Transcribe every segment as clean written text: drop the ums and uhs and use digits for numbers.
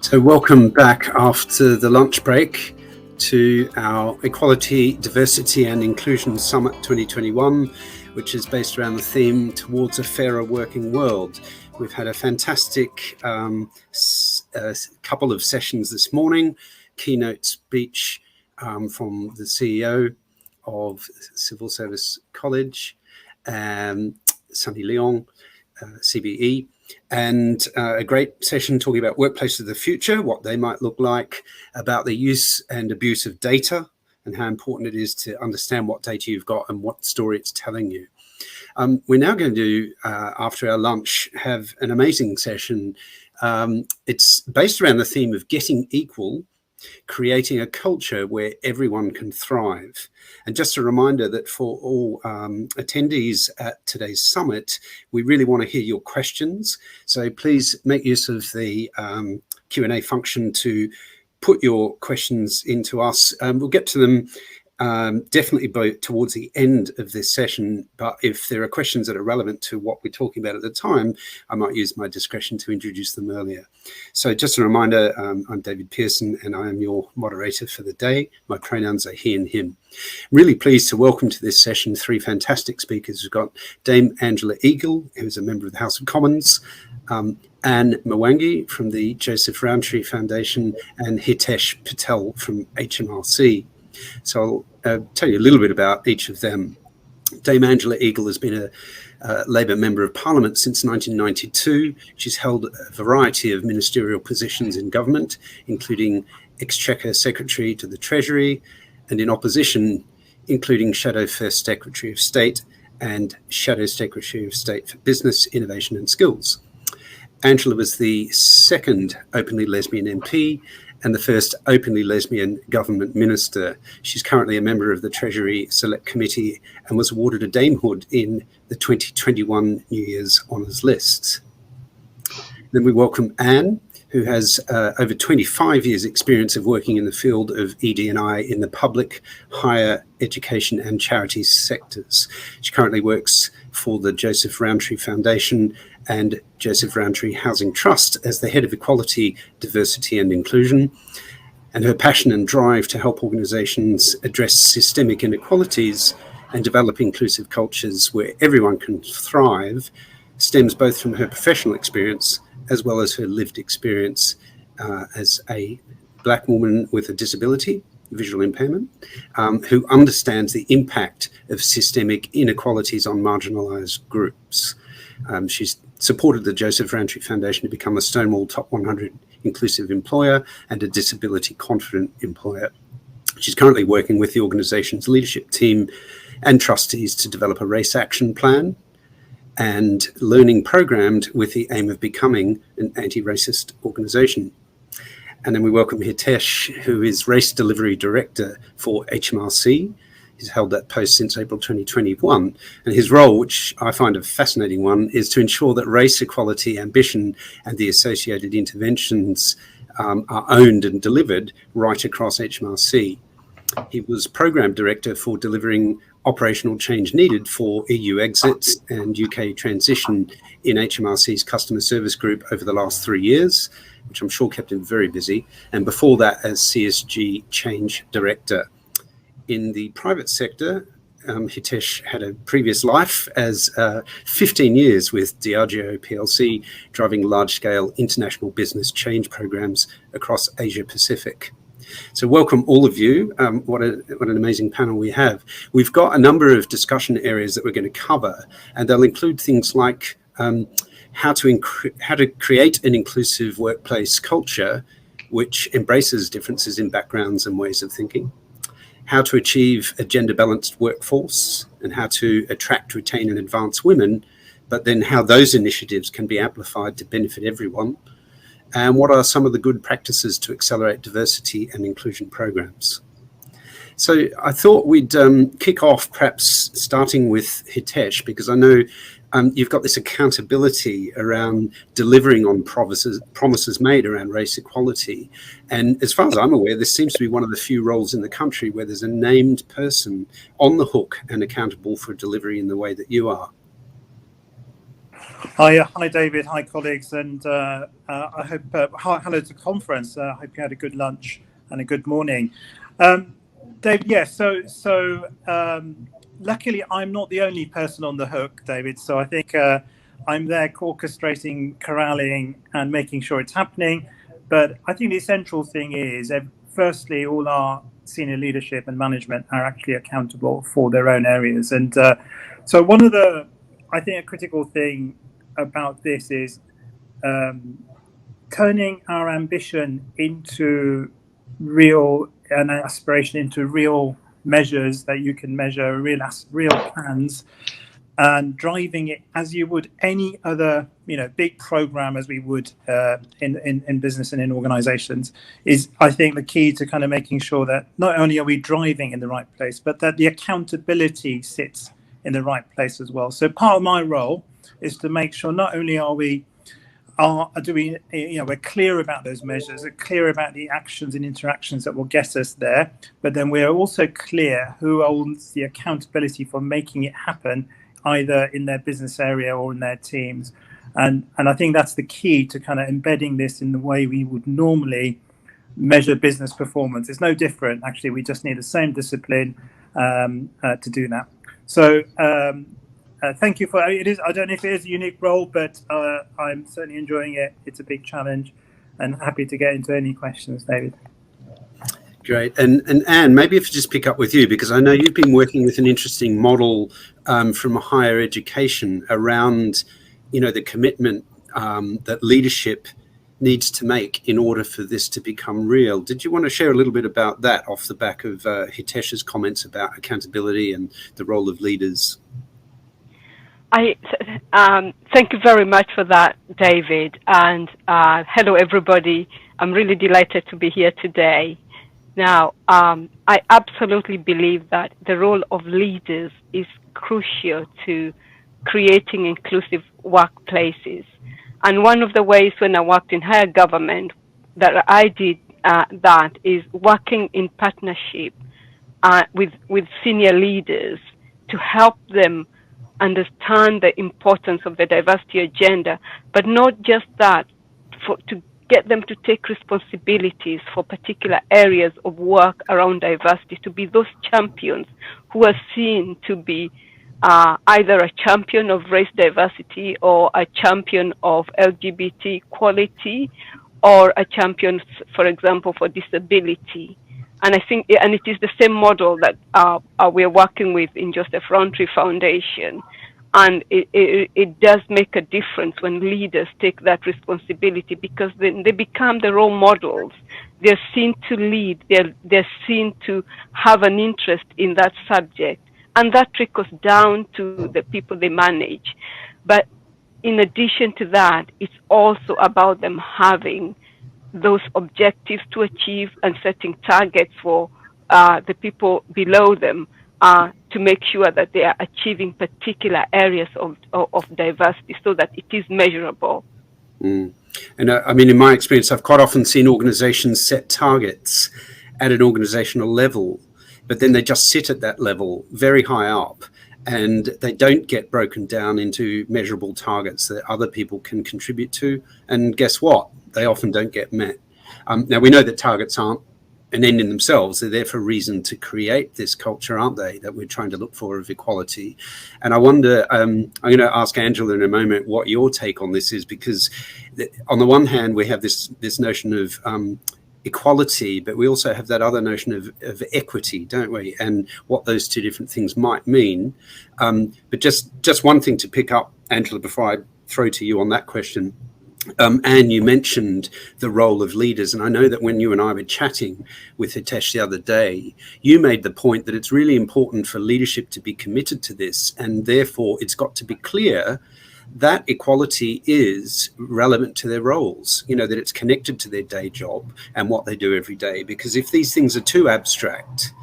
So welcome back after the lunch break to our Equality, Diversity and Inclusion Summit 2021, which is based around the theme Towards a Fairer Working World. We've had a fantastic couple of sessions this morning, keynote speech from the CEO of Civil Service College, Sunny Leong, CBE, and a great session talking about workplaces of the future, what they might look like, about the use and abuse of data, and how important it is to understand what data you've got and what story it's telling you. We're now going to, after our lunch, have an amazing session. It's based around the theme of getting equal, creating a culture where everyone can thrive. And just a reminder that for all attendees at today's summit, we really want to hear your questions. So please make use of the Q&A function to put your questions into us. We'll get to them definitely towards the end of this session, but if there are questions that are relevant to what we're talking about at the time, I might use my discretion to introduce them earlier. So just a reminder, I'm David Pearson and I am your moderator for the day. My pronouns are he and him. Really pleased to welcome to this session three fantastic speakers. We've got Dame Angela Eagle, who's a member of the House of Commons, Anne Mwangi from the Joseph Rowntree Foundation, and Hitesh Patel from Hmrc. So I'll tell you a little bit about each of them. Dame Angela Eagle has been a Labour Member of Parliament since 1992. She's held a variety of ministerial positions in government, including Exchequer Secretary to the Treasury, and in opposition, including Shadow First Secretary of State and Shadow Secretary of State for Business, Innovation and Skills. Angela was the second openly lesbian MP and the first openly lesbian government minister. She's currently a member of the Treasury Select Committee and was awarded a damehood in the 2021 New Year's Honours List. Then we welcome Anne, who has over 25 years experience of working in the field of ED&I in the public, higher education and charities sectors. She currently works for the Joseph Rowntree Foundation and Joseph Rowntree Housing Trust as the head of equality, diversity and inclusion. And her passion and drive to help organisations address systemic inequalities and develop inclusive cultures where everyone can thrive stems both from her professional experience as well as her lived experience as a Black woman with a disability, visual impairment, who understands the impact of systemic inequalities on marginalised groups. She's supported the Joseph Rowntree Foundation to become a Stonewall Top 100 inclusive employer and a disability confident employer. She's currently working with the organisation's leadership team and trustees to develop a race action plan and learning programmed with the aim of becoming an anti-racist organisation. And then we welcome Hitesh, who is Race Delivery Director for Hmrc. He's held that post since April 2021. And his role, which I find a fascinating one, is to ensure that race equality ambition and the associated interventions are owned and delivered right across Hmrc. He was Programme Director for delivering operational change needed for EU exits and UK transition in Hmrc's customer service group over the last 3 years, which I'm sure kept him very busy. And before that, as CSG Change Director. In the private sector, Hitesh had a previous life as 15 years with Diageo PLC, driving large-scale international business change programs across Asia Pacific. So welcome all of you. What an amazing panel we have. We've got a number of discussion areas that we're going to cover, and they'll include things like how to create an inclusive workplace culture which embraces differences in backgrounds and ways of thinking, how to achieve a gender-balanced workforce, and how to attract, retain and advance women, but then how those initiatives can be amplified to benefit everyone, and what are some of the good practices to accelerate diversity and inclusion programs. So I thought we'd kick off perhaps starting with Hitesh, because I know you've got this accountability around delivering on promises made around race equality. And as far as I'm aware, this seems to be one of the few roles in the country where there's a named person on the hook and accountable for delivery in the way that you are. Hi, David. Hi, colleagues, and I hope hello to the conference. I hope you had a good lunch and a good morning. Dave, yes. Luckily, I'm not the only person on the hook, David. So I think I'm there orchestrating, corralling, and making sure it's happening. But I think the essential thing is, firstly, all our senior leadership and management are actually accountable for their own areas. And so one of the, I think, a critical thing about this is turning our ambition into real, and aspiration into real measures that you can measure, real plans, and driving it as you would any other big program, as we would in business and in organizations, is, I think, the key to kind of making sure that not only are we driving in the right place, but that the accountability sits in the right place as well. So part of my role is to make sure not only we're clear about those measures, we're clear about the actions and interactions that will get us there, but then we're also clear who owns the accountability for making it happen, either in their business area or in their teams. And I think that's the key to kind of embedding this in the way we would normally measure business performance. It's no different, actually. We just need the same discipline to do that. So thank you for it. I don't know if it is a unique role, but I'm certainly enjoying it. It's a big challenge, and happy to get into any questions, David. Great. And Anne, maybe if I just pick up with you, because I know you've been working with an interesting model from higher education around, the commitment that leadership needs to make in order for this to become real. Did you want to share a little bit about that off the back of Hitesh's comments about accountability and the role of leaders? Thank you very much for that, David. And hello, everybody. I'm really delighted to be here today. Now, I absolutely believe that the role of leaders is crucial to creating inclusive workplaces. And one of the ways when I worked in higher government that I did that is working in partnership with senior leaders to help them understand the importance of the diversity agenda, but not just that, to get them to take responsibilities for particular areas of work around diversity, to be those champions who are seen to be either a champion of race diversity or a champion of LGBT equality or a champion, for example, for disability. And I think, and it is the same model that we're working with in Joseph Rowntree Foundation. And it does make a difference when leaders take that responsibility, because then they become the role models. They're seen to lead. They're seen to have an interest in that subject. And that trickles down to the people they manage. But in addition to that, it's also about them having those objectives to achieve and setting targets for the people below them to make sure that they are achieving particular areas of diversity so that it is measurable. And I mean, in my experience, I've quite often seen organizations set targets at an organizational level, but then they just sit at that level very high up, and they don't get broken down into measurable targets that other people can contribute to. And guess what? They often don't get met. Now, we know that targets aren't an end in themselves. They're there for a reason to create this culture, aren't they, that we're trying to look for of equality. And I wonder, I'm going to ask Angela in a moment what your take on this is, because on the one hand, we have this notion of equality, but we also have that other notion of equity, don't we? And what those two different things might mean. But just one thing to pick up, Angela, before I throw to you on that question. Anne, you mentioned the role of leaders, and I know that when you and I were chatting with Hitesh the other day, you made the point that it's really important for leadership to be committed to this, and therefore it's got to be clear that equality is relevant to their roles, that it's connected to their day job and what they do every day. Because if these things are too abstract,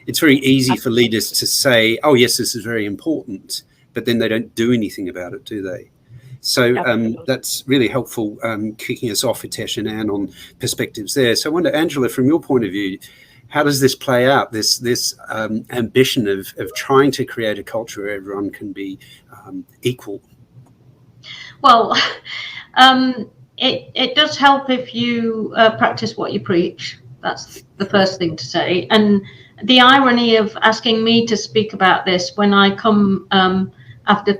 it's very easy for leaders to say, oh yes, this is very important, but then they don't do anything about it, do they? So that's really helpful, kicking us off, Hitesh and Anne, on perspectives there. So I wonder, Angela, from your point of view, how does this play out, this ambition of trying to create a culture where everyone can be equal? Well, it does help if you practice what you preach. That's the first thing to say. And the irony of asking me to speak about this when I come after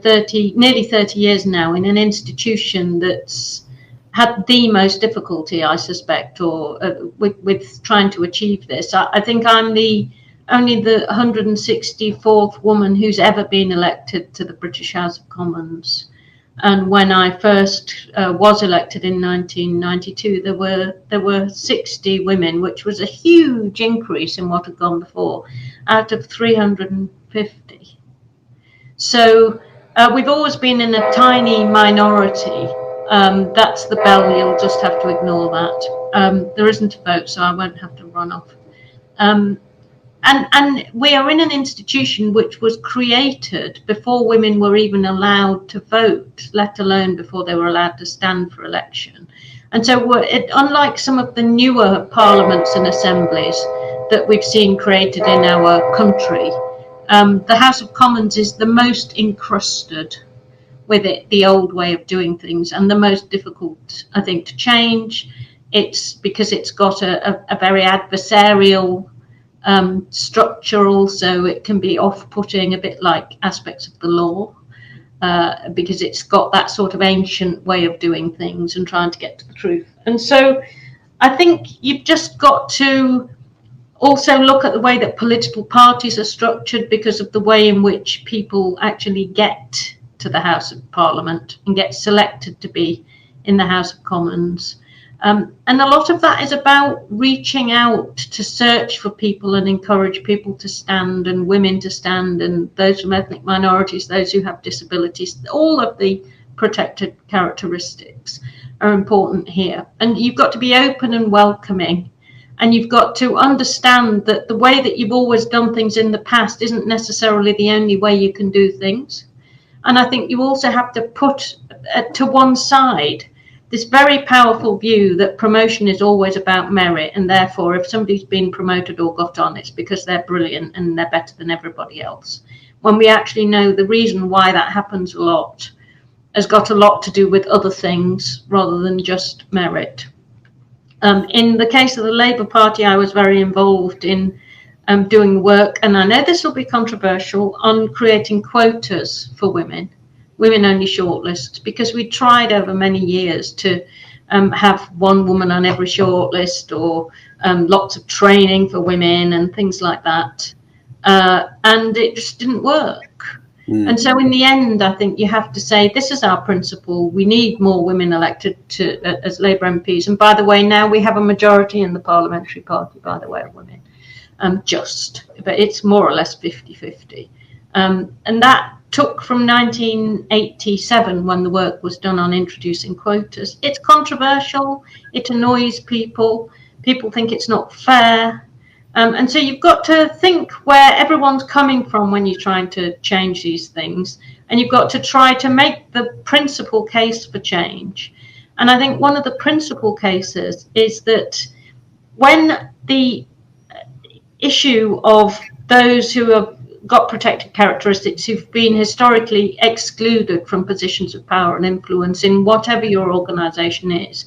nearly 30 years now in an institution that's had the most difficulty, I suspect, or with trying to achieve this. I think I'm only the 164th woman who's ever been elected to the British House of Commons. And when I first was elected in 1992, there were 60 women, which was a huge increase in what had gone before, out of 350. So we've always been in a tiny minority. That's the bell. You'll just have to ignore that. There isn't a vote, so I won't have to run off. And we are in an institution which was created before women were even allowed to vote, let alone before they were allowed to stand for election. And so unlike some of the newer parliaments and assemblies that we've seen created in our country, the House of Commons is the most encrusted with it, the old way of doing things, and the most difficult, I think, to change. It's because it's got a very adversarial structure also. It can be off-putting, a bit like aspects of the law, because it's got that sort of ancient way of doing things and trying to get to the truth. And so I think you've just got to also look at the way that political parties are structured, because of the way in which people actually get to the House of Parliament and get selected to be in the House of Commons. And a lot of that is about reaching out to search for people and encourage people to stand, and women to stand, and those from ethnic minorities, those who have disabilities. All of the protected characteristics are important here. And you've got to be open and welcoming. And you've got to understand that the way that you've always done things in the past isn't necessarily the only way you can do things. And I think you also have to put to one side this very powerful view that promotion is always about merit, and therefore if somebody's been promoted or got on, it's because they're brilliant and they're better than everybody else. When we actually know the reason why that happens a lot has got a lot to do with other things rather than just merit. In the case of the Labour Party, I was very involved in doing work, and I know this will be controversial, on creating quotas for women-only shortlists, because we tried over many years to have one woman on every shortlist, or lots of training for women and things like that, and it just didn't work. And so in the end, I think you have to say, this is our principle. We need more women elected as Labour MPs. And by the way, now we have a majority in the parliamentary party, by the way, of women, but it's more or less 50-50. And that took from 1987, when the work was done on introducing quotas. It's controversial. It annoys people. People think it's not fair. And so you've got to think where everyone's coming from when you're trying to change these things. And you've got to try to make the principal case for change. And I think one of the principal cases is that when the issue of those who have got protected characteristics, who've been historically excluded from positions of power and influence in whatever your organisation is,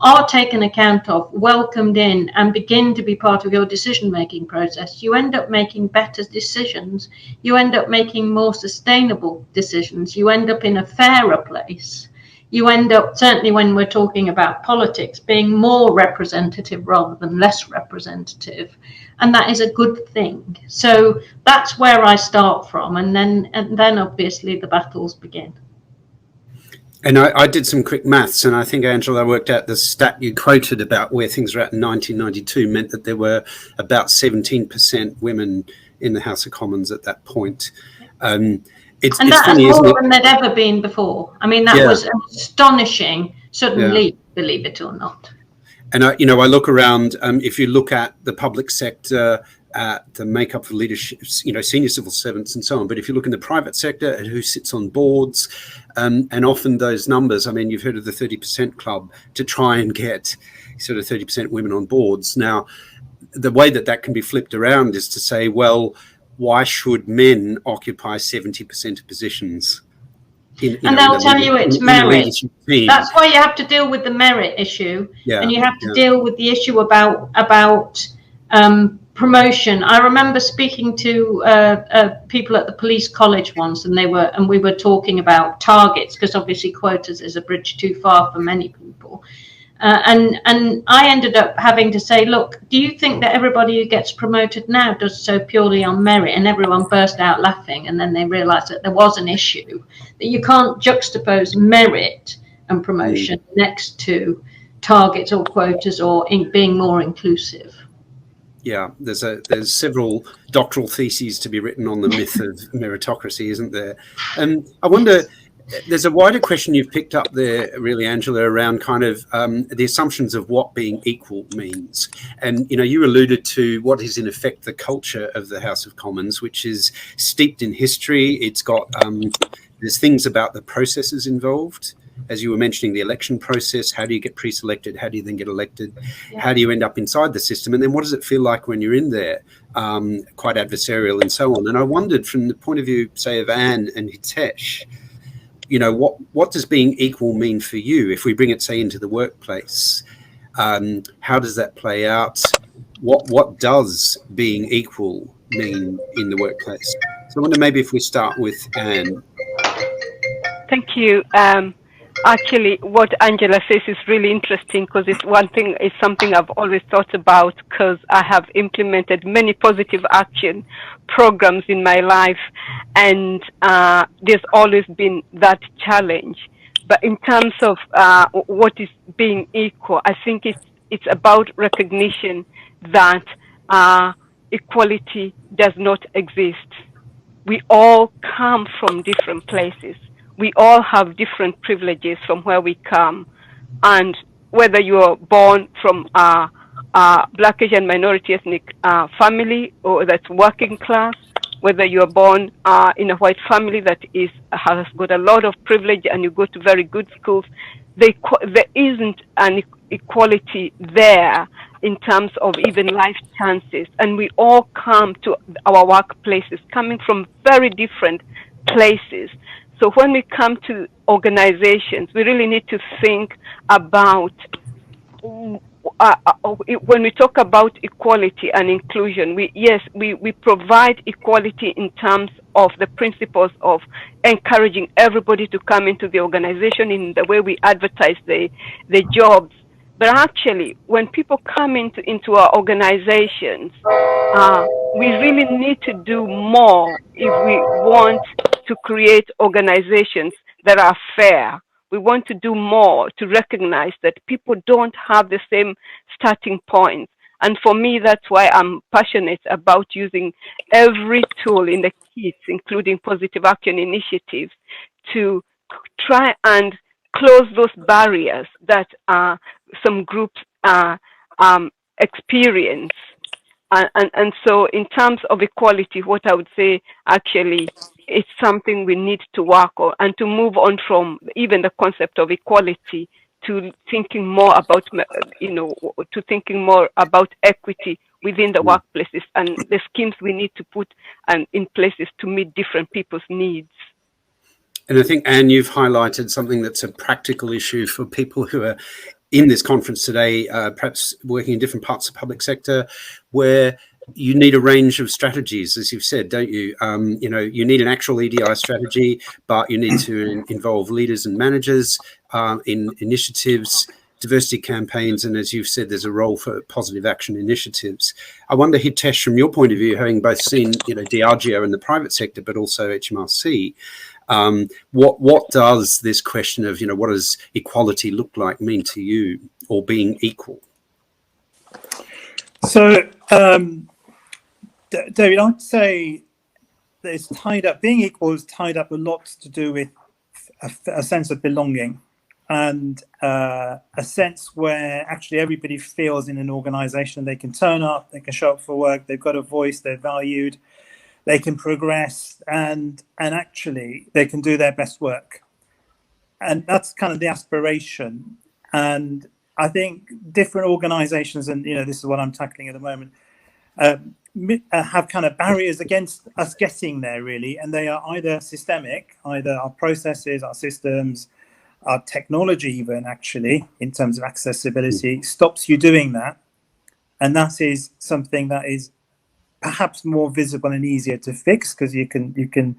are taken account of, welcomed in, and begin to be part of your decision-making process, you end up making better decisions. You end up making more sustainable decisions. You end up in a fairer place. You end up, certainly when we're talking about politics, being more representative rather than less representative. And that is a good thing. So that's where I start from. And then obviously the battles begin. And I did some quick maths, and I think, Angela, worked out the stat you quoted about where things were at in 1992 meant that there were about 17% women in the House of Commons at that point. It's that's funny, more than there'd ever been before. I mean, that was an astonishing sudden leap, believe it or not. And I look around. If you look at the public sector, at the makeup for leadership, senior civil servants and so on. But if you look in the private sector at who sits on boards, and often those numbers, I mean, you've heard of the 30% club, to try and get sort of 30% women on boards. Now, the way that can be flipped around is to say, well, why should men occupy 70% of positions? And they'll tell you it's merit. Team. That's why you have to deal with the merit issue, and you have to deal with the issue about promotion. I remember speaking to people at the police college once, and we were talking about targets, because obviously quotas is a bridge too far for many people. And I ended up having to say, look, do you think that everybody who gets promoted now does so purely on merit? And everyone burst out laughing, and then they realised that there was an issue, that you can't juxtapose merit and promotion next to targets or quotas or being more inclusive. Yeah, there's several doctoral theses to be written on the myth of meritocracy, isn't there? And I wonder, there's a wider question you've picked up there, really, Angela, around kind of the assumptions of what being equal means. And, you alluded to what is in effect the culture of the House of Commons, which is steeped in history. It's got, there's things about the processes involved. As you were mentioning, the election process, how do you get pre-selected? How do you then get elected? Yeah. How do you end up inside the system? And then what does it feel like when you're in there? Quite adversarial and so on. And I wondered, from the point of view, say, of Anne and Hitesh, what does being equal mean for you? If we bring it, say, into the workplace, how does that play out? What does being equal mean in the workplace? So I wonder, maybe if we start with Anne. Thank you. Actually, what Angela says is really interesting, because it's something I've always thought about, because I have implemented many positive action programs in my life, and there's always been that challenge. But in terms of what is being equal, I think it's about recognition that equality does not exist. We all come from different places. We all have different privileges from where we come. And whether you're born from a Black, Asian, minority ethnic family, or that's working class, whether you're born in a white family that has got a lot of privilege and you go to very good schools, there isn't an equality there in terms of even life chances. And we all come to our workplaces coming from very different places. So when we come to organizations, we really need to think about, when we talk about equality and inclusion, we provide equality in terms of the principles of encouraging everybody to come into the organization in the way we advertise the jobs. But actually, when people come into our organizations, we really need to do more if we want to create organizations that are fair. We want to do more to recognize that people don't have the same starting point. And for me, that's why I'm passionate about using every tool in the kits, including positive action initiatives, to try and close those barriers that some groups experience. And so in terms of equality, what I would say, actually, it's something we need to work on, and to move on from even the concept of equality to thinking more about, to thinking more about equity within the workplaces and the schemes we need to put in places to meet different people's needs. And I think, Anne, you've highlighted something that's a practical issue for people who are in this conference today, perhaps working in different parts of the public sector, where you need a range of strategies, as you've said, don't you? You need an actual ED&I strategy, but you need to involve leaders and managers in initiatives, diversity campaigns, and as you've said, there's a role for positive action initiatives. I wonder, Hitesh, from your point of view, having both seen Diageo in the private sector, but also Hmrc, what does this question of what does equality look like mean to you, or being equal? So, David, I'd say that it's tied up. Being equal is tied up a lot to do with a sense of belonging, and a sense where actually everybody feels in an organisation they can turn up, they can show up for work, they've got a voice, they're valued, they can progress, and actually they can do their best work. And that's kind of the aspiration. And I think different organisations, and this is what I'm tackling at the moment, have kind of barriers against us getting there, really, and they are either systemic, either our processes, our systems, our technology, even actually in terms of accessibility, stops you doing that, and that is something that is perhaps more visible and easier to fix, because you can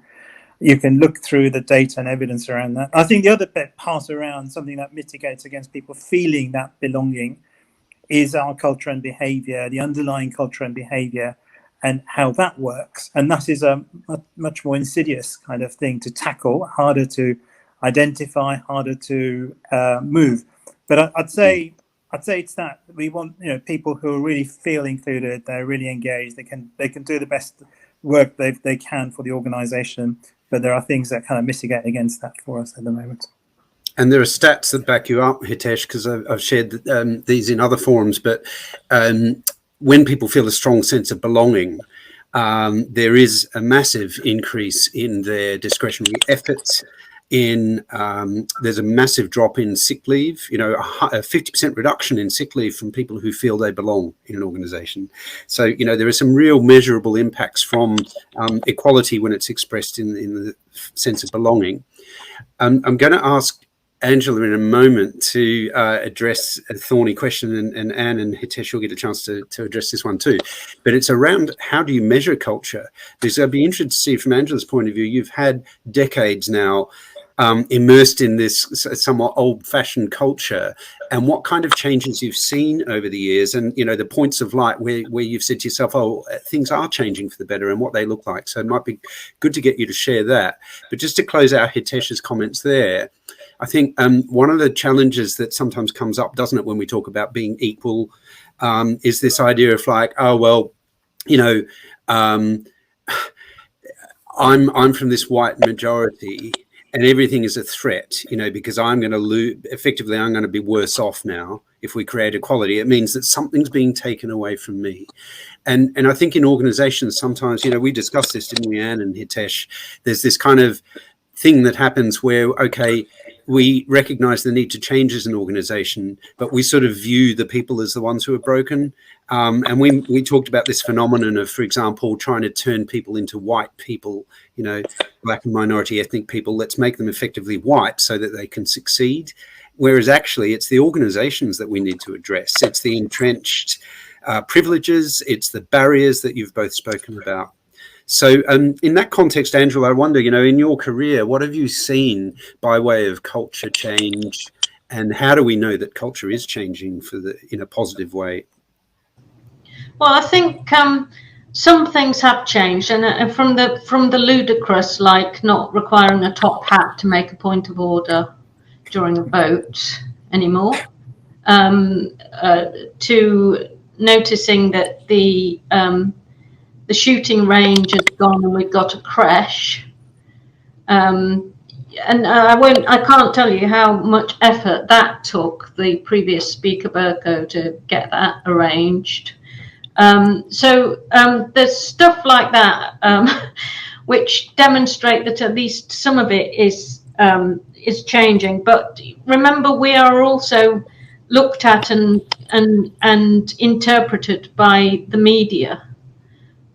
look through the data and evidence around that. I think the other part around something that mitigates against people feeling that belonging is our culture and behavior, the underlying culture and behavior, and how that works. And that is a much more insidious kind of thing to tackle, harder to identify, harder to move. But I'd say it's that we want, people who really feel included, they're really engaged, they can do the best work they can for the organisation. But there are things that kind of mitigate against that for us at the moment. And there are stats that back you up, Hitesh, because I've shared these in other forums. But when people feel a strong sense of belonging, there is a massive increase in their discretionary efforts. There's a massive drop in sick leave, a 50% reduction in sick leave from people who feel they belong in an organisation. So, there are some real measurable impacts from equality when it's expressed in the sense of belonging. I'm going to ask Angela in a moment to address a thorny question, and Anne and Hitesh will get a chance to address this one too. But it's around, how do you measure culture? Because I'd be interested to see from Angela's point of view, you've had decades now immersed in this somewhat old-fashioned culture, and what kind of changes you've seen over the years, and the points of light where you've said to yourself, oh, things are changing for the better, and what they look like. So it might be good to get you to share that. But just to close out Hitesh's comments there, I think one of the challenges that sometimes comes up, doesn't it, when we talk about being equal, is this idea of like, oh, well, I'm from this white majority and everything is a threat, because I'm going to lose. Effectively, I'm going to be worse off now if we create equality. It means that something's being taken away from me. And I think in organizations, sometimes, we discussed this, didn't we, Anne and Hitesh? There's this kind of thing that happens where, okay, we recognize the need to change as an organization, but we sort of view the people as the ones who are broken. And we talked about this phenomenon of, for example, trying to turn people into white people, black and minority ethnic people. Let's make them effectively white so that they can succeed. Whereas actually it's the organizations that we need to address. It's the entrenched privileges. It's the barriers that you've both spoken about. So in that context, Angela, I wonder, in your career, what have you seen by way of culture change, and how do we know that culture is changing in a positive way? Well, I think some things have changed, and from the ludicrous, like not requiring a top hat to make a point of order during a vote anymore, to noticing that the shooting range has gone and we've got a crash. And I can't tell you how much effort that took the previous speaker, Berko, to get that arranged. So there's stuff like that, which demonstrate that at least some of it is changing. But remember, we are also looked at and interpreted by the media.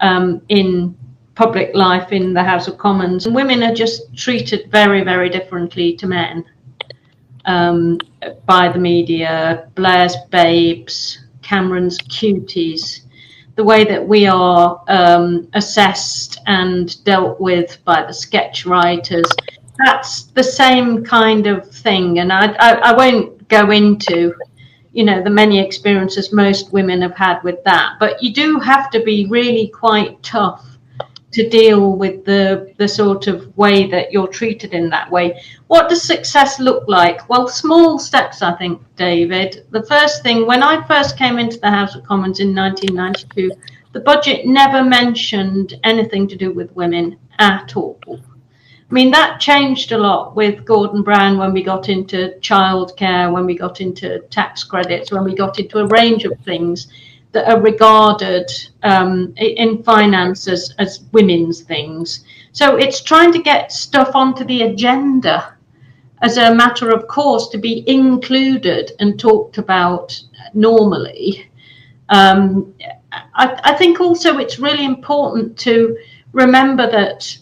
In public life in the House of Commons, and women are just treated very, very differently to men by the media. Blair's babes, Cameron's cuties, the way that we are assessed and dealt with by the sketch writers, that's the same kind of thing. And I won't go into the many experiences most women have had with that. But you do have to be really quite tough to deal with the sort of way that you're treated in that way. What does success look like? Well, small steps, I think, David. The first thing, when I first came into the House of Commons in 1992, the budget never mentioned anything to do with women at all. I mean, that changed a lot with Gordon Brown when we got into childcare, when we got into tax credits, when we got into a range of things that are regarded in finance as women's things. So it's trying to get stuff onto the agenda as a matter of course to be included and talked about normally. And I think also it's really important to remember that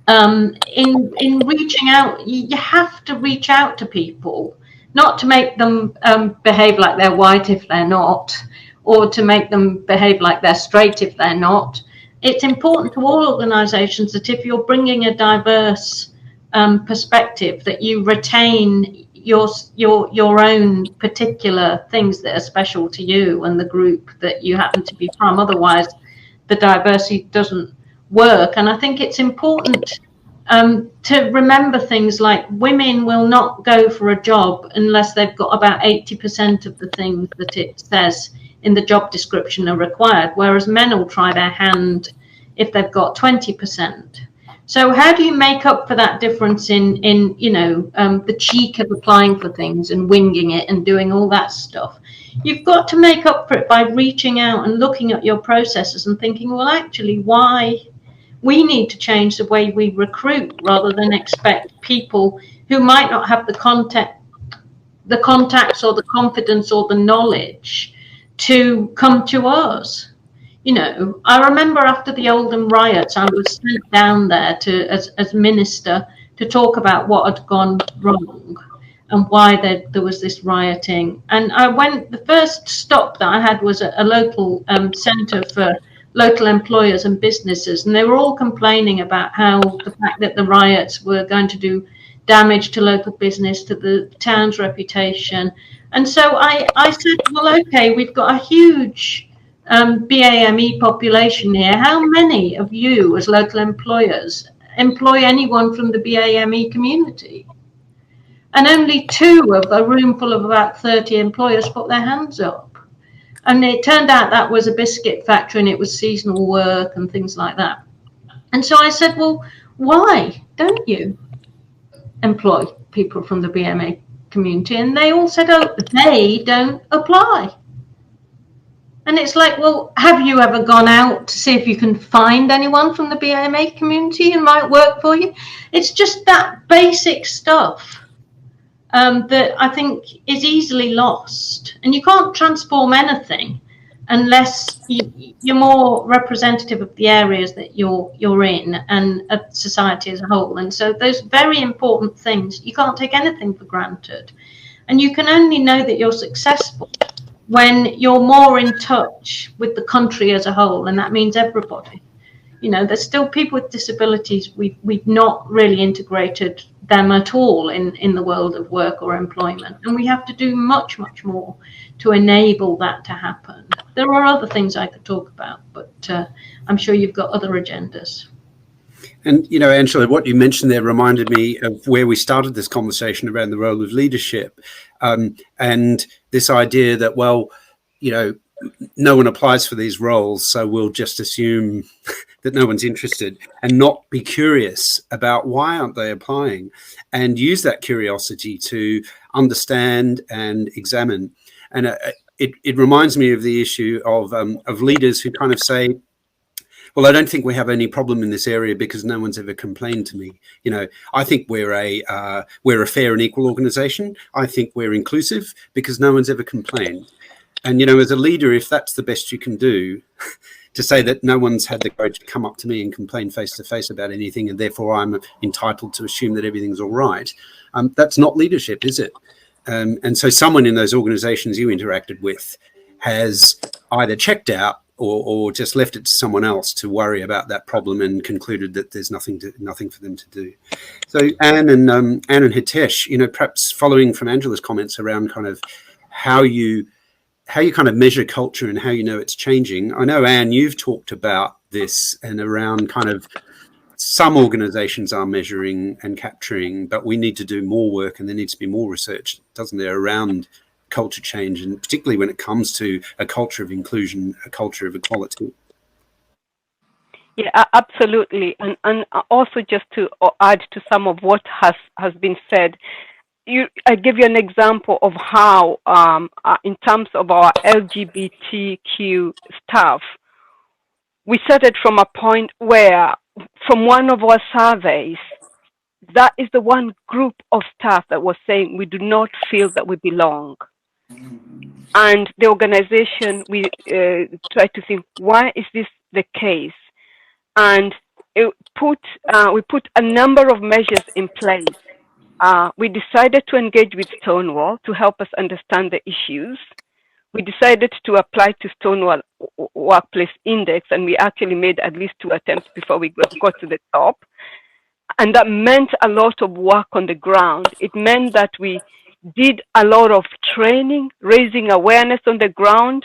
in reaching out, you have to reach out to people, not to make them behave like they're white if they're not, or to make them behave like they're straight if they're not. It's important to all organisations that if you're bringing a diverse perspective, that you retain your own particular things that are special to you and the group that you happen to be from. Otherwise, the diversity doesn't work. And I think it's important to remember things like women will not go for a job unless they've got about 80% of the things that it says in the job description are required, whereas men will try their hand if they've got 20%. So how do you make up for that difference in the cheek of applying for things and winging it and doing all that stuff? You've got to make up for it by reaching out and looking at your processes and thinking, well, actually, why we need to change the way we recruit rather than expect people who might not have the contacts or the confidence or the knowledge to come to us. I remember after the Oldham riots, I was sent down there as minister to talk about what had gone wrong and why there was this rioting. And the first stop that I had was at a local centre for local employers and businesses, and they were all complaining about how the fact that the riots were going to do damage to local business, to the town's reputation. And so I said, well, okay, we've got a huge BAME population here. How many of you as local employers employ anyone from the BAME community? And only 2 of a room full of about 30 employers put their hands up. And it turned out that was a biscuit factory and it was seasonal work and things like that. And so I said, well, why don't you employ people from the BAME community? And they all said, oh, they don't apply. And it's like, well, have you ever gone out to see if you can find anyone from the BAME community who might work for you? It's just that basic stuff that I think is easily lost. And you can't transform anything unless you're more representative of the areas that you're in and of society as a whole. And so those very important things, you can't take anything for granted. And you can only know that you're successful when you're more in touch with the country as a whole, and that means everybody. There's still people with disabilities. We've not really integrated them at all in the world of work or employment, and we have to do much, much more to enable that to happen. There are other things I could talk about, but I'm sure you've got other agendas. And, Angela, what you mentioned there reminded me of where we started this conversation around the role of leadership, and this idea that, well, no one applies for these roles, so we'll just assume that no one's interested and not be curious about why aren't they applying, and use that curiosity to understand and examine. And it reminds me of the issue of leaders who kind of say, well, I don't think we have any problem in this area because no one's ever complained to me. I think we're a fair and equal organization. I think we're inclusive because no one's ever complained. And, as a leader, if that's the best you can do, to say that no one's had the courage to come up to me and complain face to face about anything, and therefore I'm entitled to assume that everything's all right, that's not leadership, is it? And so someone in those organizations you interacted with has either checked out or just left it to someone else to worry about that problem and concluded that there's nothing for them to do. So Anne and Hitesh, perhaps following from Angela's comments around kind of how you kind of measure culture and how it's changing. I know, Anne, you've talked about this and around kind of some organizations are measuring and capturing, but we need to do more work and there needs to be more research, doesn't there, around culture change, and particularly when it comes to a culture of inclusion, a culture of equality. Yeah, absolutely. And also just to add to some of what has been said, I give you an example of how, in terms of our LGBTQ staff, we started from a point where, from one of our surveys, that is the one group of staff that was saying we do not feel that we belong. And the organization, we try to think, why is this the case? And we put a number of measures in place. We decided to engage with Stonewall to help us understand the issues. We decided to apply to Stonewall Workplace Index, and we actually made at least 2 attempts before we got to the top. And that meant a lot of work on the ground. It meant that we did a lot of training, raising awareness on the ground.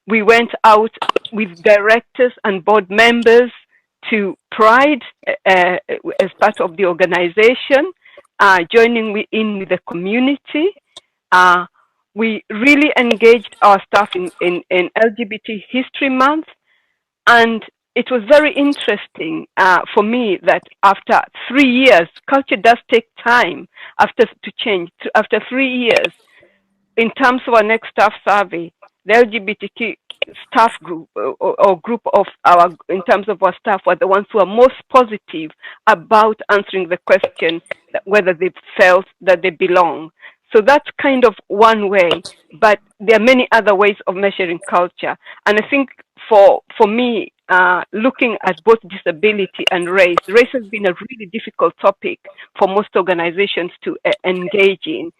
We went out with directors and board members to Pride as part of the organization, joining in with the community. We really engaged our staff in LGBT History Month, and it was very interesting for me that after 3 years, culture does take time to change. After 3 years, in terms of our next staff survey, the LGBTQ staff group or group of in terms of our staff were the ones who are most positive about answering the question that whether they felt that they belong. So that's kind of one way, but there are many other ways of measuring culture. And I think for me, looking at both disability and race has been a really difficult topic for most organizations to engage in.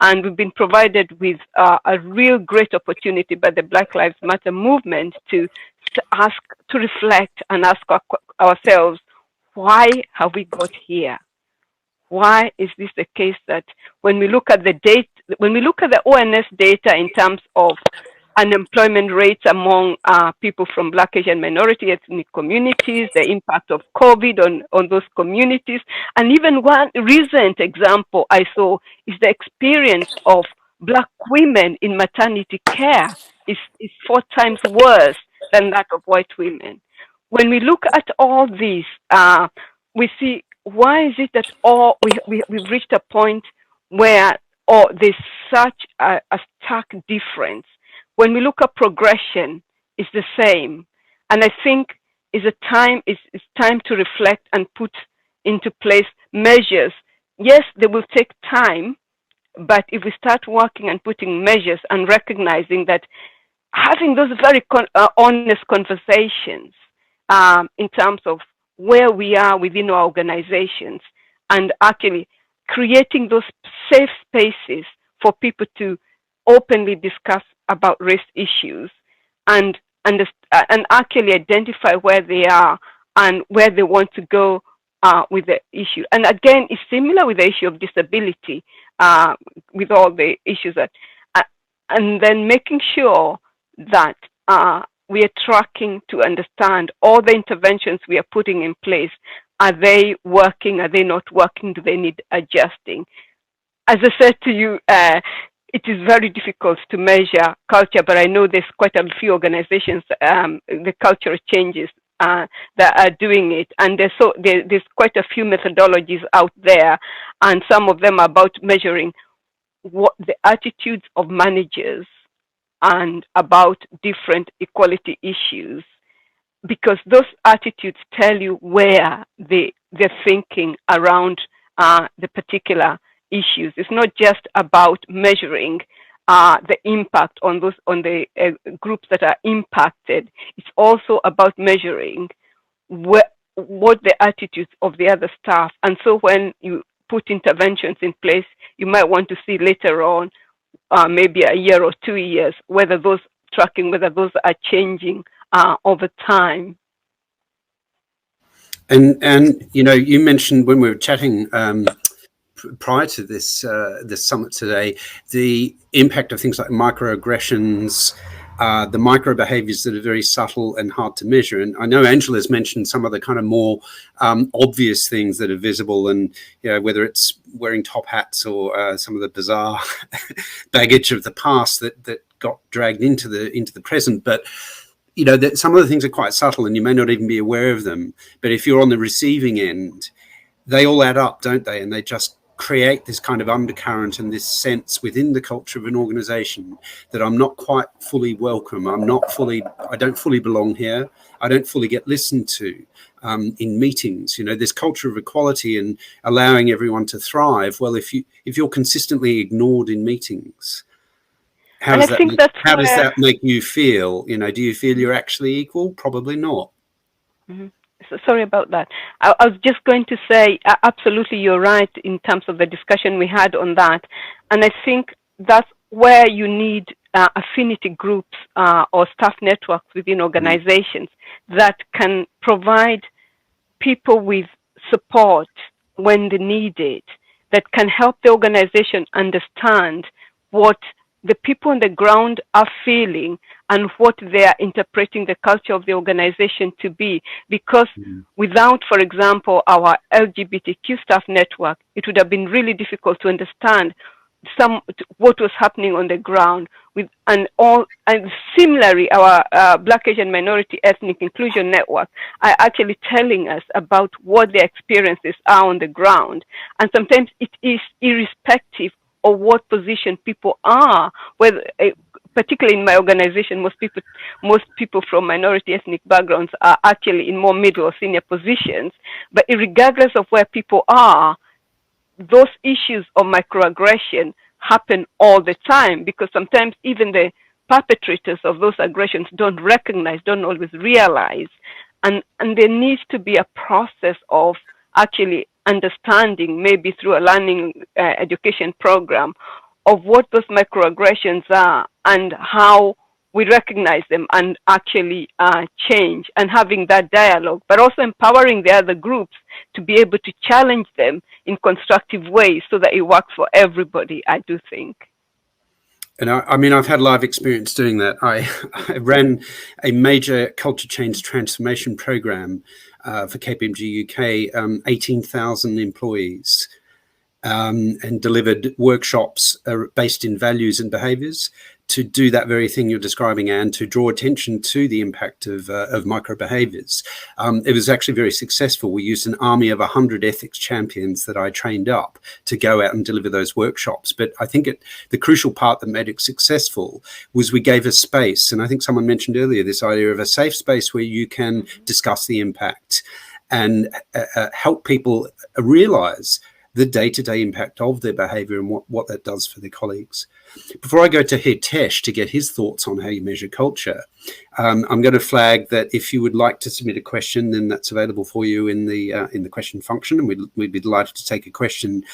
And we've been provided with a real great opportunity by the Black Lives Matter movement to reflect and ask ourselves, why have we got here? Why is this the case that when we look at the data, when we look at the ONS data in terms of unemployment rates among people from Black, Asian, minority ethnic communities, the impact of COVID on those communities, and even one recent example I saw is the experience of Black women in maternity care is 4 times worse than that of white women. When we look at all these, we see, why is it that we've reached a point where there's such a stark difference? When we look at progression, it's the same. And I think it's time to reflect and put into place measures. Yes, they will take time, but if we start working and putting measures and recognizing that having those very honest conversations in terms of where we are within our organizations and actually creating those safe spaces for people to openly discuss about race issues and actually identify where they are and where they want to go with the issue. And again, it's similar with the issue of disability, with all the issues that, and then making sure that we are tracking to understand all the interventions we are putting in place. Are they working? Are they not working? Do they need adjusting? As I said to you, it is very difficult to measure culture, but I know there's quite a few organizations, the cultural changes that are doing it. And there's quite a few methodologies out there, and some of them are about measuring what the attitudes of managers and about different equality issues, because those attitudes tell you where they're thinking around the particular issues. It's not just about measuring the impact on the groups that are impacted. It's also about measuring what the attitudes of the other staff. And so when you put interventions in place, you might want to see later on, maybe a year or 2 years, whether those are changing over time. And you mentioned when we were chatting prior to this summit today, the impact of things like microaggressions, the micro behaviors that are very subtle and hard to measure. And I know Angela's mentioned some of the kind of more obvious things that are visible, and whether it's wearing top hats or some of the bizarre baggage of the past that got dragged into the present. But that some of the things are quite subtle and you may not even be aware of them. But if you're on the receiving end, they all add up, don't they? And they just create this kind of undercurrent and this sense within the culture of an organization that I'm not quite fully welcome. I don't fully belong here. I don't fully get listened to in meetings. This culture of equality and allowing everyone to thrive. Well, if you're consistently ignored in meetings, How And does I think that's how does where, that make you feel? You know, do you feel you're actually equal? Probably not. Mhm. So, sorry about that. I was just going to say, absolutely, you're right in terms of the discussion we had on that. And I think that's where you need affinity groups or staff networks within organizations that can provide people with support when they need it, that can help the organization understand what the people on the ground are feeling and what they are interpreting the culture of the organization to be. Because without, for example, our LGBTQ staff network, it would have been really difficult to understand what was happening on the ground. And similarly, our Black, Asian, Minority, Ethnic Inclusion Network are actually telling us about what their experiences are on the ground. And sometimes it is irrespective of what position people are, whether particularly in my organization, most people from minority ethnic backgrounds are actually in more middle or senior positions. But regardless of where people are, those issues of microaggression happen all the time, because sometimes even the perpetrators of those aggressions don't always realize. And there needs to be a process of actually understanding, maybe through a learning education program, of what those microaggressions are and how we recognize them and actually change, and having that dialogue, but also empowering the other groups to be able to challenge them in constructive ways so that it works for everybody, I do think. And I mean, I've had live experience doing that. I ran a major culture change transformation program for KPMG UK, 18,000 employees, and delivered workshops based in values and behaviours to do that very thing you're describing, and to draw attention to the impact of micro behaviours. It was actually very successful. We used an army of 100 ethics champions that I trained up to go out and deliver those workshops. But I think the crucial part that made it successful was we gave a space. And I think someone mentioned earlier this idea of a safe space where you can discuss the impact and help people realise the day-to-day impact of their behaviour and what that does for their colleagues. Before I go to Hitesh to get his thoughts on how you measure culture, I'm going to flag that if you would like to submit a question, then that's available for you in the question function, and we'd be delighted to take a question.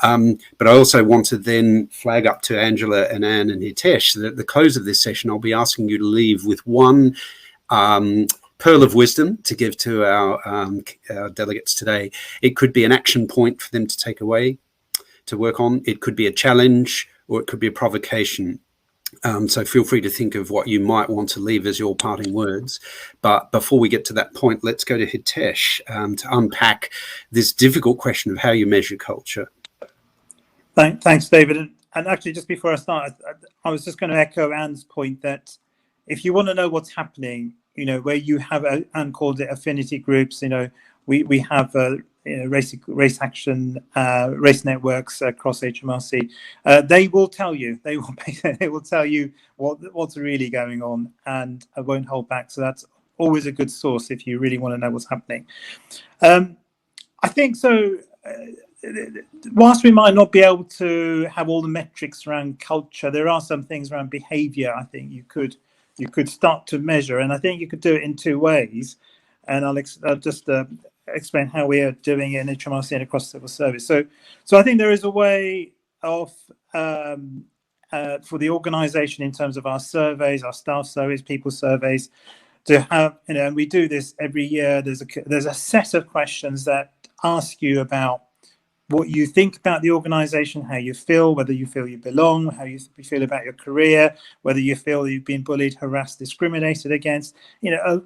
But I also want to then flag up to Angela and Anne and Hitesh that at the close of this session, I'll be asking you to leave with one pearl of wisdom to give to our delegates today. It could be an action point for them to take away, to work on. It could be a challenge, or it could be a provocation. So feel free to think of what you might want to leave as your parting words. But before we get to that point, let's go to Hitesh to unpack this difficult question of how you measure culture. Thanks, David. And actually, just before I start, I was just going to echo Anne's point that if you want to know what's happening, where you have, Anne called it affinity groups, we have race action, race networks across Hmrc. They will tell you. They will tell you what's really going on, and I won't hold back. So that's always a good source if you really want to know what's happening. I think so. Whilst we might not be able to have all the metrics around culture, there are some things around behaviour. I think you could start to measure, and I think you could do it in two ways. And I'll just explain how we are doing it in Hmrc and across civil service. So I think there is a way of for the organisation in terms of our surveys, our staff surveys, people surveys, to have, and we do this every year. There's a set of questions that ask you about what you think about the organisation, how you feel, whether you feel you belong, how you feel about your career, whether you feel you've been bullied, harassed, discriminated against. A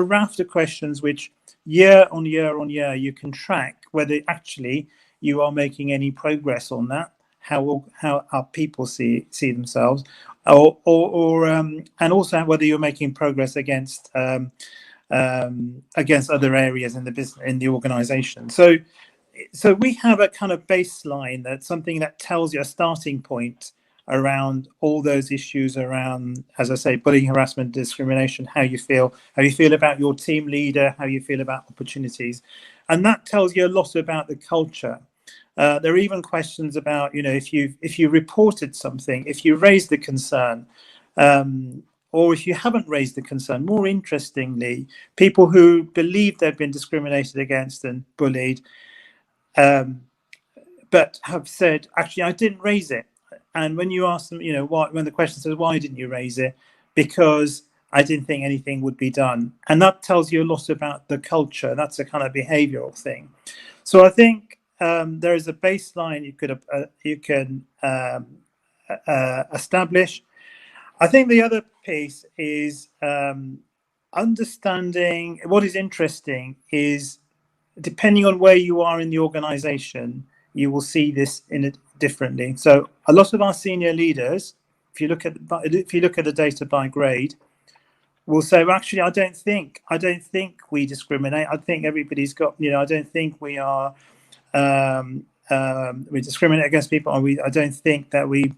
raft of questions which year on year you can track whether actually you are making any progress on that, how our people see themselves, or and also whether you're making progress against other areas in the business, in the organisation. So we have a kind of baseline, that's something that tells you a starting point around all those issues around, as I say, bullying, harassment, discrimination, how you feel about your team leader, how you feel about opportunities. And that tells you a lot about the culture. There are even questions about, if you reported something, if you raised the concern, or if you haven't raised the concern. More interestingly, people who believe they've been discriminated against and bullied, but have said, actually, I didn't raise it. And when you ask them, when the question says, why didn't you raise it? Because I didn't think anything would be done. And that tells you a lot about the culture. That's a kind of behavioral thing. So I think there is a baseline you can establish. I think the other piece is understanding. What is interesting is, depending on where you are in the organization, you will see this in it differently. So a lot of our senior leaders, if you look at the data by grade, will say, well, actually, I don't think we discriminate. I think everybody's got, I don't think we are we discriminate against people. I don't think that we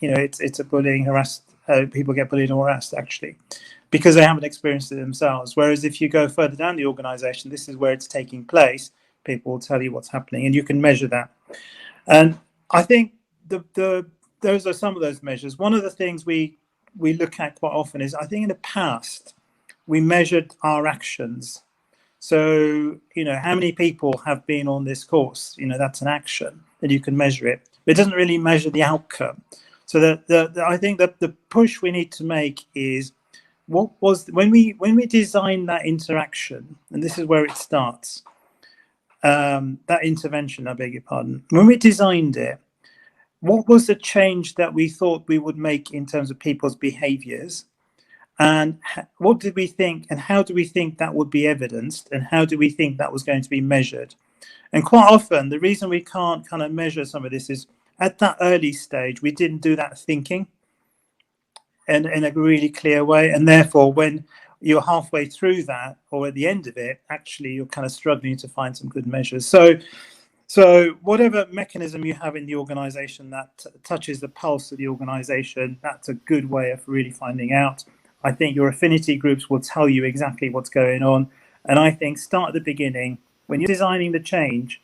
it's a bullying, harassed. People get bullied or harassed, actually, because they haven't experienced it themselves. Whereas if you go further down the organization, this is where it's taking place. People will tell you what's happening, and you can measure that. And I think those are some of those measures. One of the things we look at quite often is, I think in the past, we measured our actions. So, how many people have been on this course? That's an action, and you can measure it. But it doesn't really measure the outcome. So I think that the push we need to make is, what was, when we designed that interaction, and this is where it starts, that intervention, I beg your pardon, when we designed it, what was the change that we thought we would make in terms of people's behaviors? And what did we think, and how do we think that would be evidenced, and how do we think that was going to be measured? And quite often, the reason we can't kind of measure some of this is, at that early stage, we didn't do that thinking in a really clear way. And therefore, when you're halfway through that, or at the end of it, actually, you're kind of struggling to find some good measures. So whatever mechanism you have in the organization that touches the pulse of the organization, that's a good way of really finding out. I think your affinity groups will tell you exactly what's going on. And I think start at the beginning. When you're designing the change,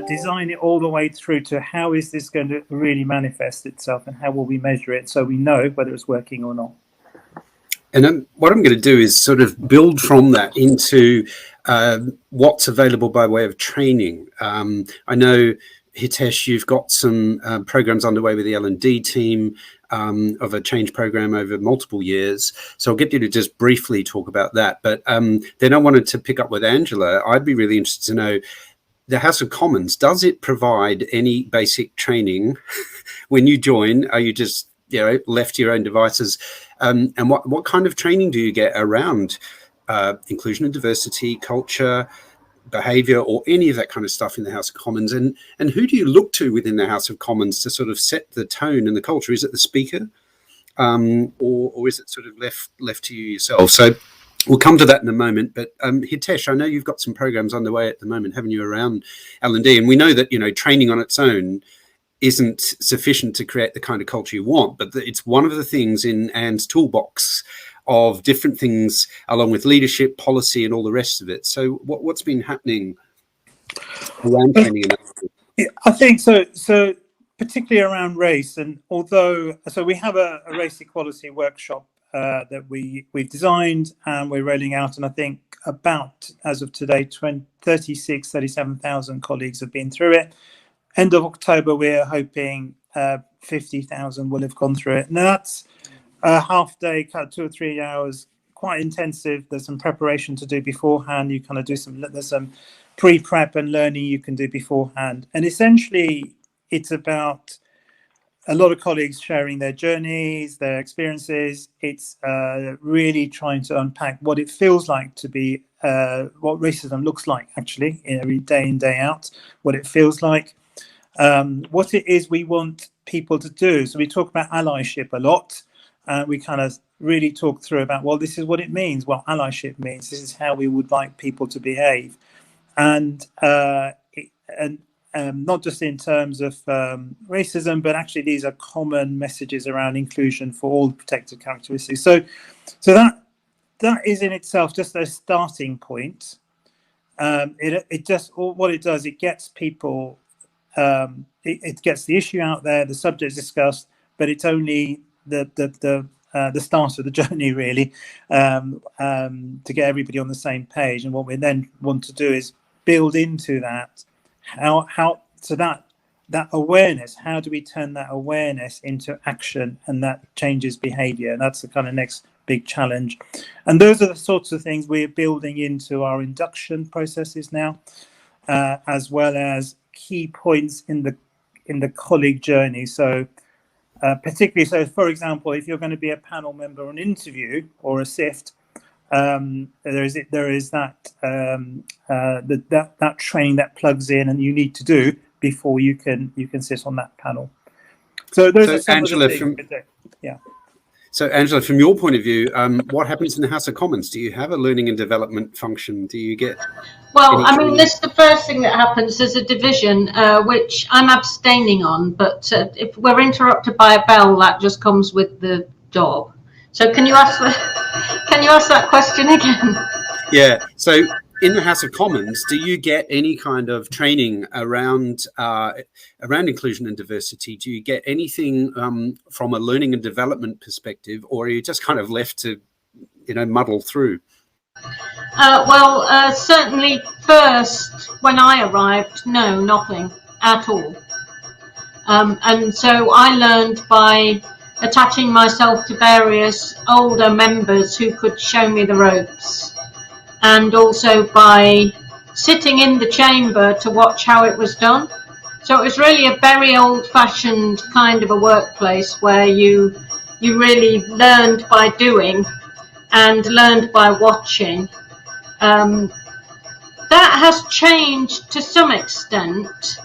design it all the way through to, how is this going to really manifest itself, and how will we measure it, so we know whether it's working or not. And what I'm going to do is sort of build from that into what's available by way of training. I know, Hitesh, you've got some programs underway with the L&D team of a change program over multiple years. So I'll get you to just briefly talk about that. But then I wanted to pick up with Angela. I'd be really interested to know, the House of Commons, does it provide any basic training when you join? Are you just left to your own devices? And what kind of training do you get around inclusion and diversity, culture, behaviour, or any of that kind of stuff in the House of Commons? And who do you look to within the House of Commons to sort of set the tone and the culture? Is it the Speaker, or is it sort of left to you yourself? So we'll come to that in a moment. But Hitesh, I know you've got some programs underway at the moment, haven't you, around L&D? And we know that training on its own isn't sufficient to create the kind of culture you want, but it's one of the things in Anne's toolbox of different things, along with leadership, policy, and all the rest of it. So what's been happening around training? I think so particularly around race, and so we have a race equality workshop that we've designed and we're rolling out, and I think about, as of today, 37,000 colleagues have been through it. End of October, we're hoping 50,000 will have gone through it. Now that's a half day, kind of 2 or 3 hours, quite intensive. There's some preparation to do beforehand. You kind of there's some pre-prep and learning you can do beforehand. And essentially, it's about a lot of colleagues sharing their journeys, their experiences. It's really trying to unpack what it feels like to be, what racism looks like, actually, every day in, day out, what it feels like, what it is we want people to do. So we talk about allyship a lot. We kind of really talk through about, well, this is what it means, what allyship means. This is how we would like people to behave. And not just in terms of racism, but actually these are common messages around inclusion for all the protected characteristics. So that is in itself just a starting point. It just, what it does, it gets people it gets the issue out there, the subject discussed, but it's only the start of the journey, really, to get everybody on the same page. And what we then want to do is build into that that awareness. How do we turn that awareness into action, and that changes behaviour? And that's the kind of next big challenge. And those are the sorts of things we're building into our induction processes now, as well as key points in the colleague journey. So particularly, so for example, if you're going to be a panel member on interview or a SIFT, there is that training that plugs in and you need to do before you can sit on that panel. So those are some Angela, of the things. Yeah. So Angela, from your point of view, what happens in the House of Commons? Do you have a learning and development function? Do you get? Well, I mean, this is the first thing that happens. There's a division, which I'm abstaining on, but if we're interrupted by a bell, that just comes with the job. So can you ask that question again? Yeah. So in the House of Commons, do you get any kind of training around inclusion and diversity? Do you get anything from a learning and development perspective, or are you just kind of left to, muddle through? Certainly first, when I arrived, no, nothing at all. And so I learned by attaching myself to various older members who could show me the ropes, and also by sitting in the chamber to watch how it was done. So it was really a very old-fashioned kind of a workplace where you really learned by doing and learned by watching. That has changed to some extent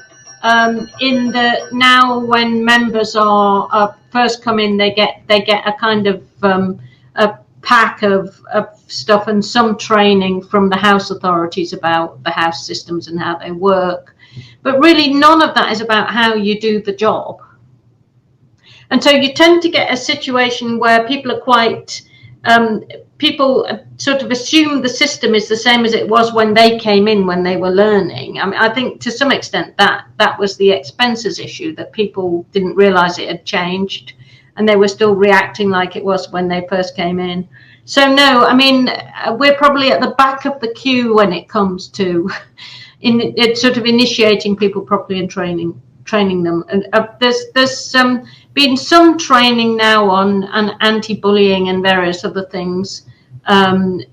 in the now when members are first come in, they get a kind of a pack of stuff and some training from the house authorities about the house systems and how they work, but really none of that is about how you do the job. And so you tend to get a situation where people are quite people sort of assume the system is the same as it was when they came in, when they were learning. I mean, I think to some extent that was the expenses issue, that people didn't realize it had changed and they were still reacting like it was when they first came in. So no, I mean, we're probably at the back of the queue when it comes to it's sort of initiating people properly and training them. And there's been some training now on anti-bullying and various other things that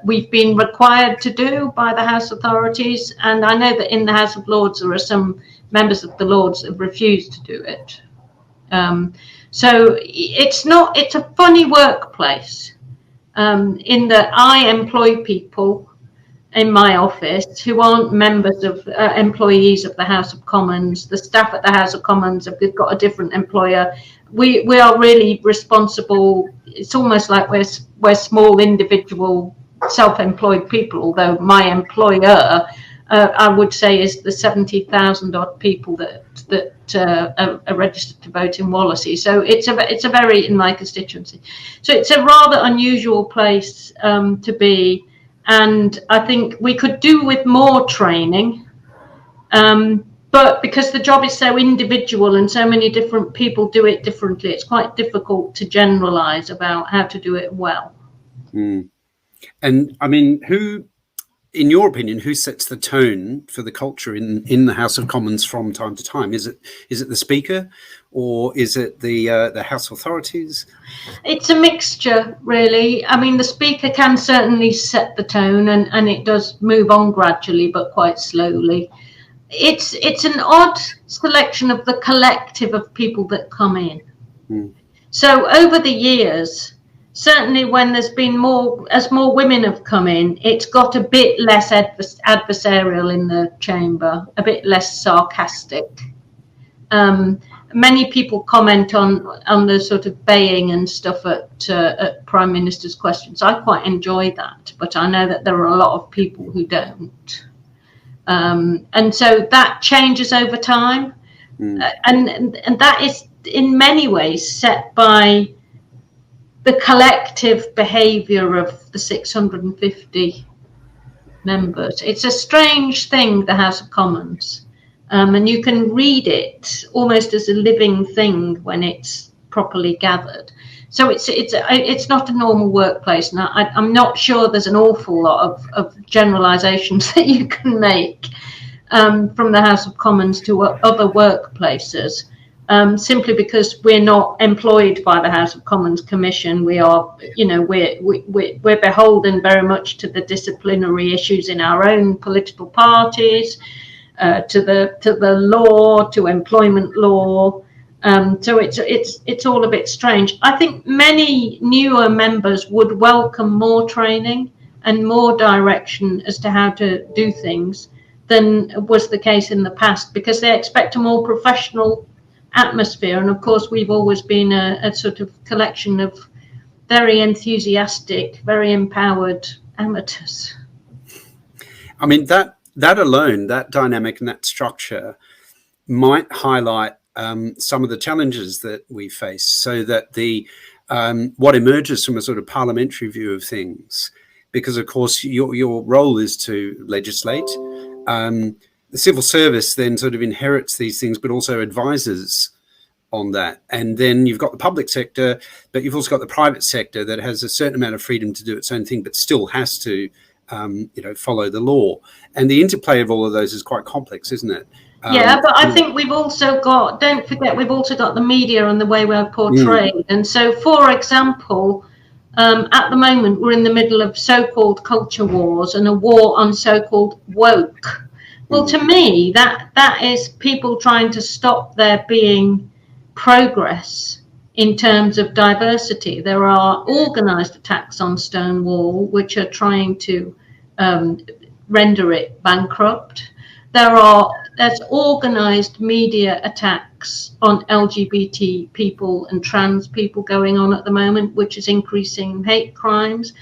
we've been required to do by the House authorities, and I know that in the House of Lords there are some members of the Lords that have refused to do it. So it's a funny workplace in that I employ people in my office who aren't members of employees of the House of Commons. The staff at the House of Commons have got a different employer. We are really responsible. It's almost like we're small individual self-employed people, although my employer I would say is the 70,000 odd people that are registered to vote in Wallasey. So it's a very, in my constituency, so it's a rather unusual place to be. And I think we could do with more training, but because the job is so individual and so many different people do it differently, it's quite difficult to generalize about how to do it well. And I mean, who, in your opinion, who sets the tone for the culture in the House of Commons from time to time? Is it the Speaker, or is it the House authorities? It's a mixture, really. I mean, the Speaker can certainly set the tone, and it does move on gradually, but quite slowly. It's an odd selection of the collective of people that come in. So over the years, certainly when there's been more women have come in, it's got a bit less adversarial in the chamber, a bit less sarcastic. Many people comment on the sort of baying and stuff at Prime Minister's questions. I quite enjoy that, but I know that there are a lot of people who don't. And so that changes over time. And that is in many ways set by the collective behaviour of the 650 members. It's a strange thing, the House of Commons. and you can read it almost as a living thing when it's properly gathered. So it's not a normal workplace, and I'm not sure there's an awful lot of generalisations that you can make from the House of Commons to other workplaces, simply because we're not employed by the House of Commons Commission. We are, we're beholden very much to the disciplinary issues in our own political parties, to the law, to employment law. So it's all a bit strange. I think many newer members would welcome more training and more direction as to how to do things than was the case in the past, because they expect a more professional atmosphere. And of course, we've always been a sort of collection of very enthusiastic, very empowered amateurs. I mean, that alone, that dynamic and that structure might highlight some of the challenges that we face, so that the what emerges from a sort of parliamentary view of things, because of course your role is to legislate. The civil service then sort of inherits these things, but also advises on that. And then you've got the public sector, but you've also got the private sector that has a certain amount of freedom to do its own thing, but still has to follow the law. And the interplay of all of those is quite complex, isn't it? Yeah, but I think we've also got, don't forget, we've also got the media and the way we're portrayed. And so, for example, at the moment, we're in the middle of so-called culture wars and a war on so-called woke. Well, to me, that is people trying to stop there being progress in terms of diversity. There are organised attacks on Stonewall, which are trying to render it bankrupt. There's organised media attacks on LGBT people and trans people going on at the moment, which is increasing hate crimes.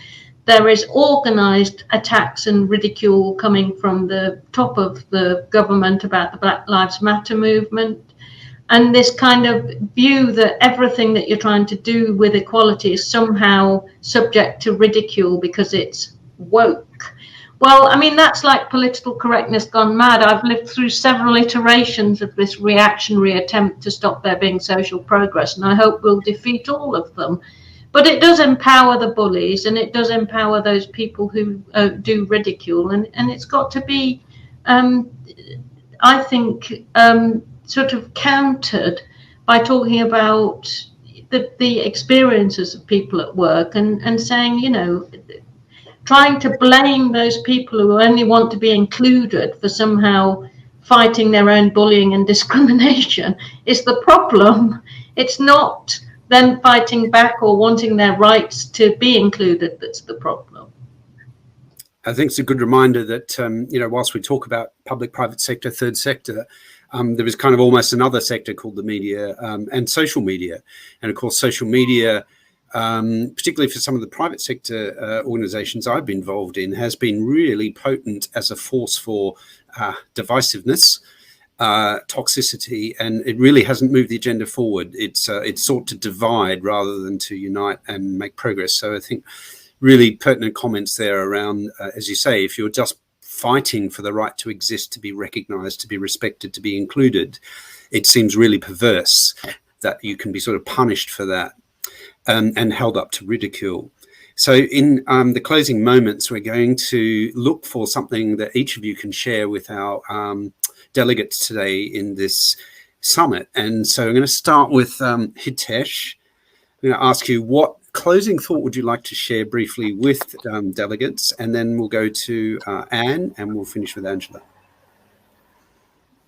There is organised attacks and ridicule coming from the top of the government about the Black Lives Matter movement. And this kind of view that everything that you're trying to do with equality is somehow subject to ridicule because it's woke. Well, I mean, that's like political correctness gone mad. I've lived through several iterations of this reactionary attempt to stop there being social progress, and I hope we'll defeat all of them. But it does empower the bullies, and it does empower those people who do ridicule. And it's got to be, I think, sort of countered by talking about the experiences of people at work and saying, trying to blame those people who only want to be included for somehow fighting their own bullying and discrimination is the problem. It's not them fighting back or wanting their rights to be included that's the problem. I think it's a good reminder that, whilst we talk about public, private sector, third sector, there is kind of almost another sector called the media and social media. And of course, social media, particularly for some of the private sector organizations I've been involved in, has been really potent as a force for divisiveness, toxicity, and it really hasn't moved the agenda forward. It's sought to divide rather than to unite and make progress. So I think really pertinent comments there around, as you say, if you're just fighting for the right to exist, to be recognized, to be respected, to be included, it seems really perverse that you can be sort of punished for that. And held up to ridicule. So in the closing moments, we're going to look for something that each of you can share with our delegates today in this summit. And so I'm going to start with Hitesh. I'm going to ask you, what closing thought would you like to share briefly with delegates? And then we'll go to Anne, and we'll finish with Angela.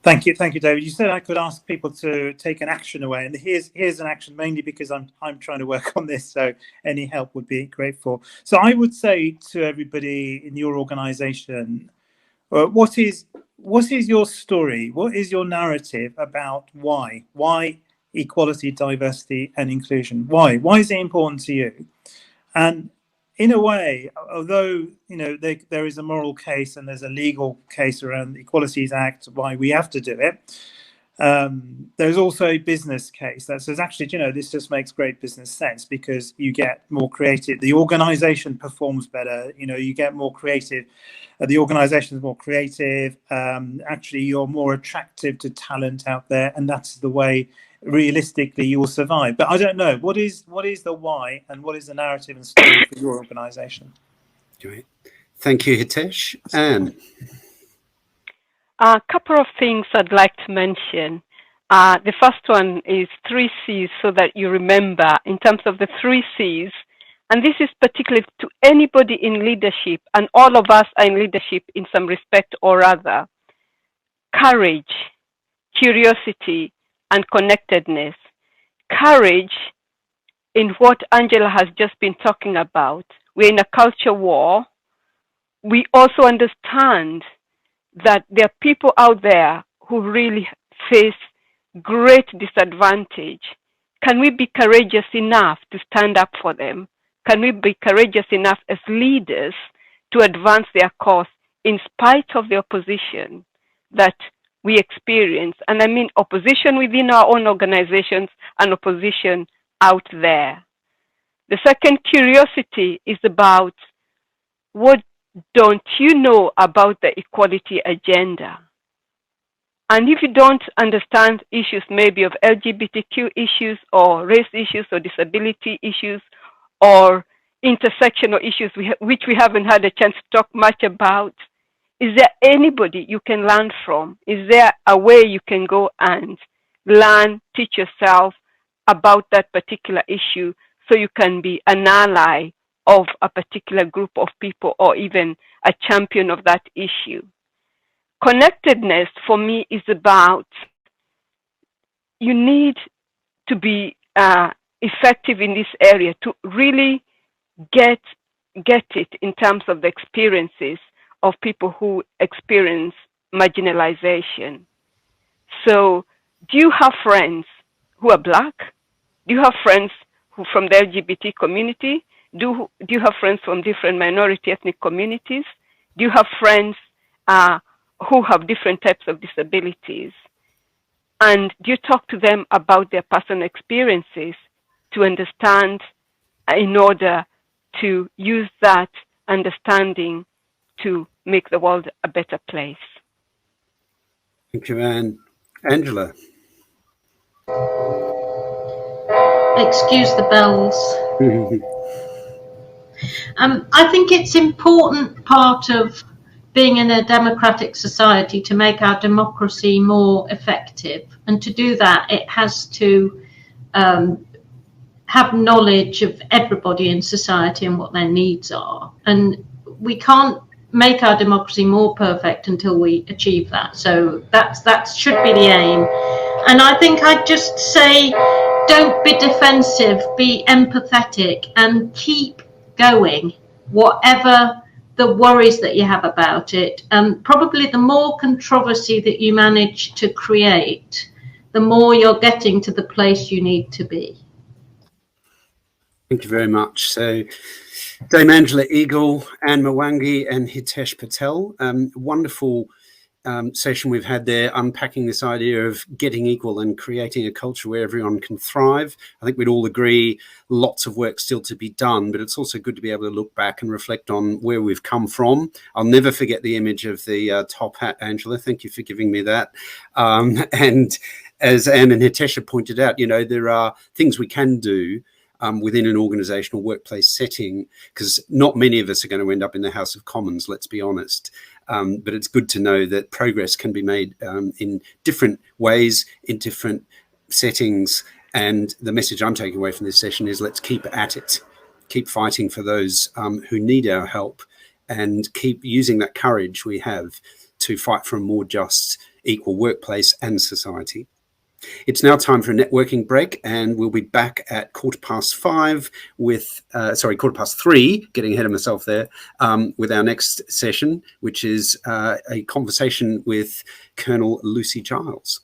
Thank you, David. You said I could ask people to take an action away, and here's an action, mainly because I'm trying to work on this, so any help would be grateful. So I would say to everybody in your organisation, what is your story? What is your narrative about why equality, diversity, and inclusion? Why is it important to you? And in a way, although there is a moral case and there's a legal case around the Equalities Act, why we have to do it, There's also a business case that says, actually, you know, this just makes great business sense because you get more creative. The organization performs better. You know, you get more creative. The organization is more creative. Actually, you're more attractive to talent out there. And that's the way, realistically, you will survive. But I don't know. What is the why and what is the narrative and story for your organization? Great. Thank you, Hitesh. Anne? A couple of things I'd like to mention. The first one is 3 C's, so that you remember in terms of the 3 C's. And this is particularly to anybody in leadership, and all of us are in leadership in some respect or other. Courage, curiosity, and connectedness. Courage in what Angela has just been talking about. We're in a culture war. We also understand that there are people out there who really face great disadvantage. Can we be courageous enough to stand up for them? Can we be courageous enough as leaders to advance their cause in spite of the opposition that we experience? And I mean opposition within our own organizations and opposition out there. The second, curiosity, is about what don't you know about the equality agenda? And if you don't understand issues maybe of LGBTQ issues or race issues or disability issues or intersectional issues which we haven't had a chance to talk much about, is there anybody you can learn from? Is there a way you can go and learn, teach yourself about that particular issue so you can be an ally of a particular group of people or even a champion of that issue? Connectedness for me is about you need to be effective in this area to really get it in terms of the experiences of people who experience marginalization. So do you have friends who are Black? Do you have friends who from the LGBT community? Do you have friends from different minority ethnic communities? Do you have friends who have different types of disabilities? And do you talk to them about their personal experiences to understand in order to use that understanding to make the world a better place? Thank you, Anne. Angela? Excuse the bells. I think it's important part of being in a democratic society to make our democracy more effective. And to do that, it has to have knowledge of everybody in society and what their needs are. And we can't make our democracy more perfect until we achieve that. So that should be the aim. And I think I'd just say, don't be defensive, be empathetic and keep going, whatever the worries that you have about it. Probably the more controversy that you manage to create, the more you're getting to the place you need to be. Thank you very much. So Dame Angela Eagle, Anne Mwangi and Hitesh Patel, wonderful session we've had there, unpacking this idea of getting equal and creating a culture where everyone can thrive. I think we'd all agree lots of work still to be done, but it's also good to be able to look back and reflect on where we've come from. I'll never forget the image of the top hat, Angela. Thank you for giving me that. And as Anne and Hitesh have pointed out, you know, there are things we can do within an organizational workplace setting, because not many of us are going to end up in the House of Commons, let's be honest. But it's good to know that progress can be made in different ways, in different settings. And the message I'm taking away from this session is let's keep at it, keep fighting for those who need our help, and keep using that courage we have to fight for a more just, equal workplace and society. It's now time for a networking break, and we'll be back at 3:15 with, getting ahead of myself there, with our next session, which is a conversation with Colonel Lucy Giles.